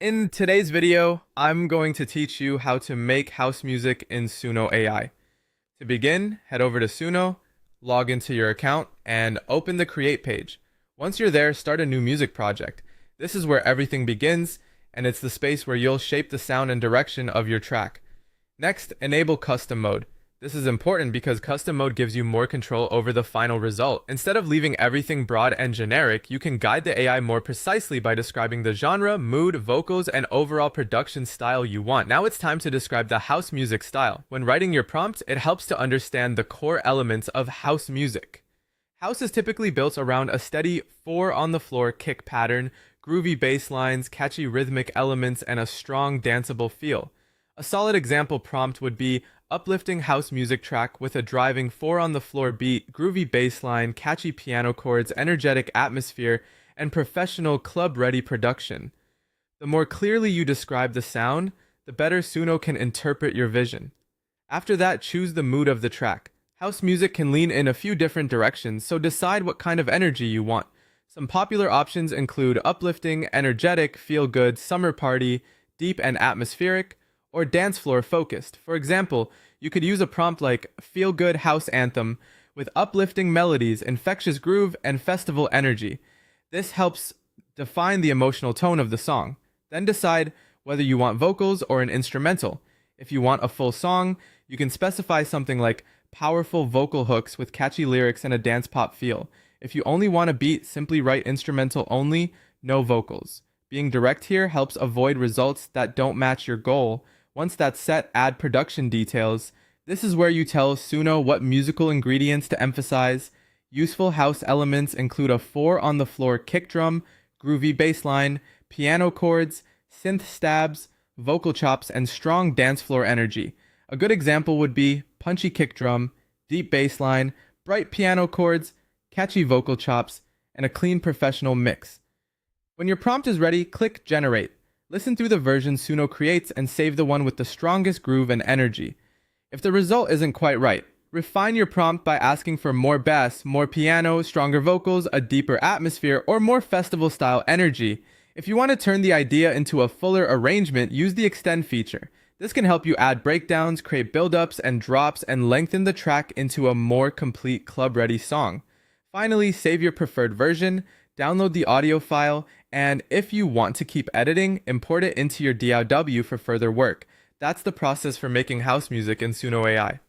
In today's video, I'm going to teach you how to make house music in Suno AI. To begin, head over to Suno, log into your account, and open the Create page. Once you're there, start a new music project. This is where everything begins, and it's the space where you'll shape the sound and direction of your track. Next, enable custom mode. This is important because custom mode gives you more control over the final result. Instead of leaving everything broad and generic, you can guide the AI more precisely by describing the genre, mood, vocals, and overall production style you want. Now it's time to describe the house music style. When writing your prompt, it helps to understand the core elements of house music. House is typically built around a steady 4-on-the-floor kick pattern, groovy bass lines, catchy rhythmic elements, and a strong danceable feel. A solid example prompt would be uplifting house music track with a driving 4-on-the-floor beat, groovy bass line, catchy piano chords, energetic atmosphere, and professional club-ready production. The more clearly you describe the sound, the better Suno can interpret your vision. After that, choose the mood of the track. House music can lean in a few different directions, so decide what kind of energy you want. Some popular options include uplifting, energetic, feel-good, summer party, deep and atmospheric, or dance floor focused. For example, you could use a prompt like feel good house anthem with uplifting melodies, infectious groove, and festival energy. This helps define the emotional tone of the song. Then decide whether you want vocals or an instrumental. If you want a full song, you can specify something like powerful vocal hooks with catchy lyrics and a dance pop feel. If you only want a beat, simply write instrumental only, no vocals. Being direct here helps avoid results that don't match your goal. Once that's set, add production details. This is where you tell Suno what musical ingredients to emphasize. Useful house elements include a 4-on-the-floor kick drum, groovy bass line, piano chords, synth stabs, vocal chops, and strong dance floor energy. A good example would be punchy kick drum, deep bass line, bright piano chords, catchy vocal chops, and a clean professional mix. When your prompt is ready, click Generate. Listen through the version Suno creates and save the one with the strongest groove and energy. If the result isn't quite right, refine your prompt by asking for more bass, more piano, stronger vocals, a deeper atmosphere, or more festival-style energy. If you want to turn the idea into a fuller arrangement, use the Extend feature. This can help you add breakdowns, create build-ups and drops, and lengthen the track into a more complete club-ready song. Finally, save your preferred version, download the audio file, and if you want to keep editing, import it into your DAW for further work. That's the process for making house music in Suno AI.